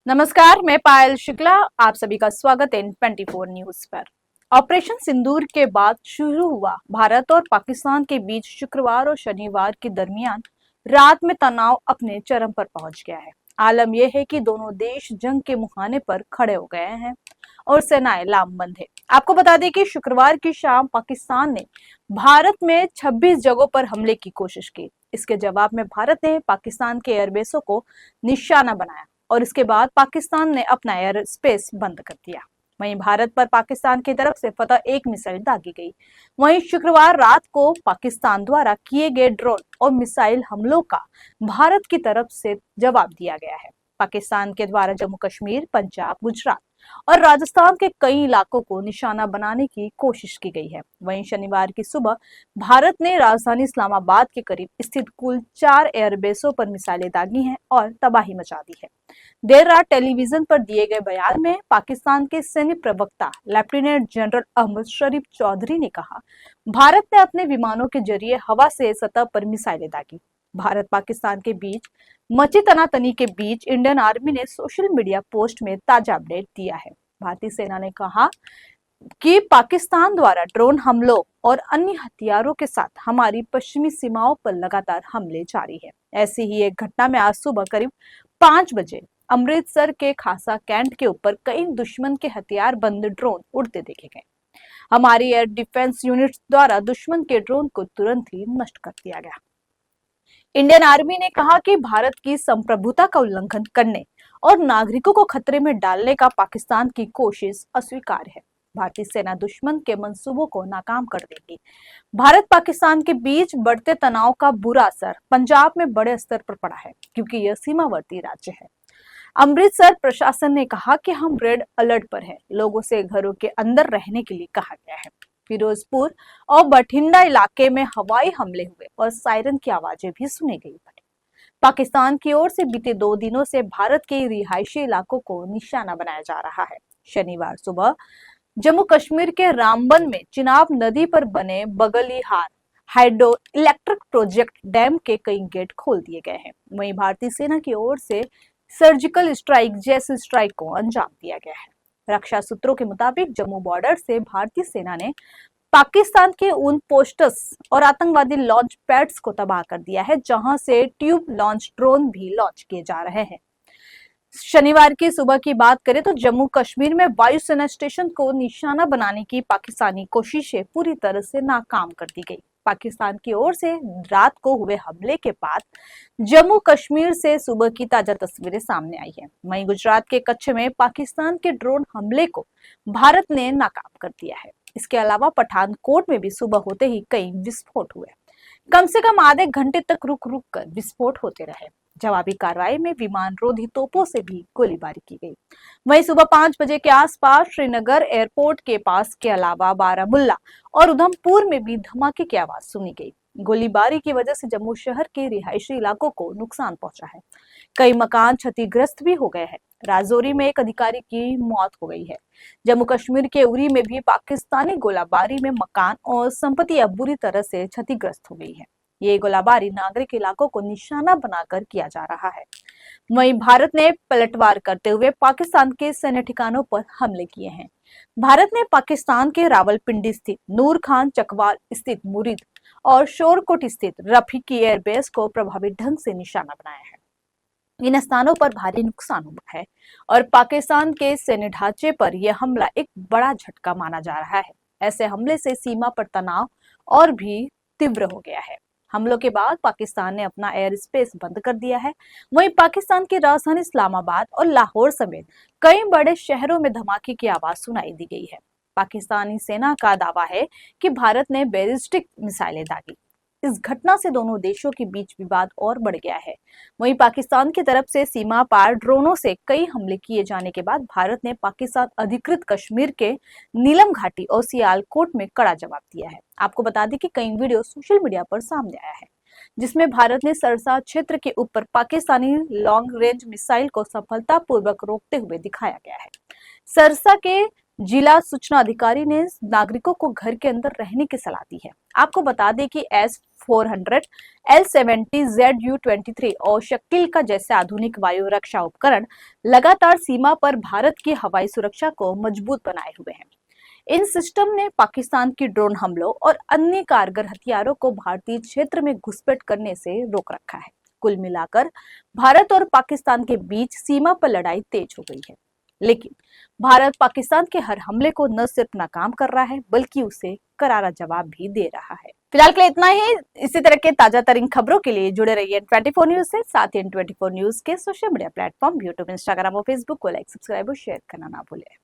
नमस्कार, मैं पायल शुक्ला। आप सभी का स्वागत है N24 न्यूज पर। ऑपरेशन सिंदूर के बाद शुरू हुआ भारत और पाकिस्तान के बीच शुक्रवार और शनिवार के दरमियान रात में तनाव अपने चरम पर पहुंच गया है। आलम यह है कि दोनों देश जंग के मुहाने पर खड़े हो गए हैं और सेनाएं लामबंद है। आपको बता दें कि शुक्रवार की शाम पाकिस्तान ने भारत में 26 जगहों पर हमले की कोशिश की। इसके जवाब में भारत ने पाकिस्तान के एयरबेसों को निशाना बनाया और इसके बाद पाकिस्तान ने अपना एयर स्पेस बंद कर दिया। वहीं भारत पर पाकिस्तान की तरफ से फतह एक मिसाइल दागी गई। वहीं शुक्रवार रात को पाकिस्तान द्वारा किए गए ड्रोन और मिसाइल हमलों का भारत की तरफ से जवाब दिया गया है। पाकिस्तान के द्वारा जम्मू कश्मीर, पंजाब, गुजरात और राजस्थान के कई इलाकों को निशाना बनाने की कोशिश की गई है। वहीं शनिवार की सुबह भारत ने राजधानी इस्लामाबाद के करीब स्थित कुल 4 एयरबेसों पर मिसाइलें दागी हैं और तबाही मचा दी है। देर रात टेलीविजन पर दिए गए बयान में पाकिस्तान के सैन्य प्रवक्ता लेफ्टिनेंट जनरल अहमद शरीफ चौधरी ने कहा, भारत ने अपने विमानों के जरिए हवा से सतह पर मिसाइलें दागी। भारत पाकिस्तान के बीच मची तनातनी के बीच इंडियन आर्मी ने सोशल मीडिया पोस्ट में ताजा अपडेट दिया है। भारतीय सेना ने कहा कि पाकिस्तान द्वारा ड्रोन हमलों और अन्य हथियारों के साथ हमारी पश्चिमी सीमाओं पर लगातार हमले जारी है। ऐसी ही एक घटना में आज सुबह करीब 5 बजे अमृतसर के खासा कैंट के ऊपर कई दुश्मन के हथियार बंद ड्रोन उड़ते देखे गए। हमारी एयर डिफेंस यूनिट द्वारा दुश्मन के ड्रोन को तुरंत ही नष्ट कर दिया गया। इंडियन आर्मी ने कहा कि भारत की संप्रभुता का उल्लंघन करने और नागरिकों को खतरे में डालने का पाकिस्तान की कोशिश अस्वीकार्य है। भारतीय सेना दुश्मन के मंसूबों को नाकाम कर देगी। भारत पाकिस्तान के बीच बढ़ते तनाव का बुरा असर पंजाब में बड़े स्तर पर पड़ा है, क्योंकि यह सीमावर्ती राज्य है। अमृतसर प्रशासन ने कहा कि हम रेड अलर्ट पर हैं। लोगों से घरों के अंदर रहने के लिए कहा गया है। फिरोजपुर और बठिंडा इलाके में हवाई हमले हुए और सायरन की आवाजें भी सुनी गई। पाकिस्तान की ओर से बीते 2 दिनों से भारत के रिहायशी इलाकों को निशाना बनाया जा रहा है। शनिवार सुबह जम्मू कश्मीर के रामबन में चिनाब नदी पर बने Baglihar hydro electric project dam के कई गेट खोल दिए गए हैं। वहीं भारतीय सेना की ओर से सर्जिकल स्ट्राइक जैसे स्ट्राइक को अंजाम दिया गया है। रक्षा सूत्रों के मुताबिक जम्मू बॉर्डर से भारतीय सेना ने पाकिस्तान के उन पोस्टर्स और आतंकवादी लॉन्च पैड्स को तबाह कर दिया है, जहां से ट्यूब लॉन्च ड्रोन भी लॉन्च किए जा रहे हैं। शनिवार की सुबह की बात करें तो जम्मू कश्मीर में वायुसेना स्टेशन को निशाना बनाने की पाकिस्तानी कोशिशें पूरी तरह से नाकाम कर दी गई। पाकिस्तान की ओर से रात को हुए हमले के बाद जम्मू कश्मीर से सुबह की ताजा तस्वीरें सामने आई है। वहीं गुजरात के कच्छ में पाकिस्तान के ड्रोन हमले को भारत ने नाकाम कर दिया है। इसके अलावा पठानकोट में भी सुबह होते ही कई विस्फोट हुए। कम से कम आधे घंटे तक रुक रुक कर विस्फोट होते रहे। जवाबी कार्रवाई में विमान रोधी तोपों से भी गोलीबारी की गई। वहीं सुबह 5 बजे के आसपास श्रीनगर एयरपोर्ट के पास के अलावा बारामुल्ला और उधमपुर में भी धमाके की आवाज सुनी गई। गोलीबारी की वजह से जम्मू शहर के रिहायशी इलाकों को नुकसान पहुंचा है। कई मकान क्षतिग्रस्त भी हो गए हैं। राजौरी में एक अधिकारी की मौत हो गई है। जम्मू कश्मीर के उरी में भी पाकिस्तानी गोलाबारी में मकान और संपत्तियां बुरी तरह से क्षतिग्रस्त हो गई है। ये गोलाबारी नागरिक इलाकों को निशाना बनाकर किया जा रहा है। वहीं भारत ने पलटवार करते हुए पाकिस्तान के सैन्य ठिकानों पर हमले किए हैं। भारत ने पाकिस्तान के रावलपिंडी स्थित नूर खान चकवाल स्थित मुरीद और शोरकोट स्थित रफीकी एयरबेस को प्रभावी ढंग से निशाना बनाया है। इन स्थानों पर भारी नुकसान हुआ है और पाकिस्तान के सैन्य ढांचे पर यह हमला एक बड़ा झटका माना जा रहा है। ऐसे हमले से सीमा पर तनाव और भी तीव्र हो गया है। हमलों के बाद पाकिस्तान ने अपना एयर स्पेस बंद कर दिया है। वहीं पाकिस्तान की राजधानी इस्लामाबाद और लाहौर समेत कई बड़े शहरों में धमाके की आवाज सुनाई दी गई है। पाकिस्तानी सेना का दावा है कि भारत ने बैलिस्टिक मिसाइलें दागी। इस घटना से दोनों देशों के बीच विवाद और बढ़ गया है। वहीं पाकिस्तान की तरफ से सीमा पार ड्रोनों से कई हमले किए जाने के बाद भारत ने पाकिस्तान अधिकृत कश्मीर के नीलम घाटी और सियालकोट में कड़ा जवाब दिया है। आपको बता दें कि कई वीडियो सोशल मीडिया पर सामने आया है, जिसमें भारत ने सरसा क्षेत्र के ऊपर पाकिस्तानी लॉन्ग रेंज मिसाइल को सफलतापूर्वक रोकते हुए दिखाया गया है। सरसा के जिला सूचना अधिकारी ने नागरिकों को घर के अंदर रहने की सलाह दी है। आपको बता दें कि S-400, L-70, ZU-23 और शक्ल का जैसे आधुनिक वायु रक्षा उपकरण लगातार सीमा पर भारत की हवाई सुरक्षा को मजबूत बनाए हुए हैं। इन सिस्टम ने पाकिस्तान की ड्रोन हमलों और अन्य कारगर हथियारों को भारतीय क्षेत्र में घुसपैठ करने से रोक रखा है। कुल मिलाकर भारत और पाकिस्तान के बीच सीमा पर लड़ाई तेज हो गई है, लेकिन भारत पाकिस्तान के हर हमले को न सिर्फ नाकाम कर रहा है बल्कि उसे करारा जवाब भी दे रहा है। फिलहाल के लिए इतना ही। इसी तरह के ताजा तरीन खबरों के लिए जुड़े रहिए 24 न्यूज से। साथ ही 24 न्यूज के social media platform YouTube, Instagram और फेसबुक को लाइक, सब्सक्राइब और शेयर करना ना भूलें।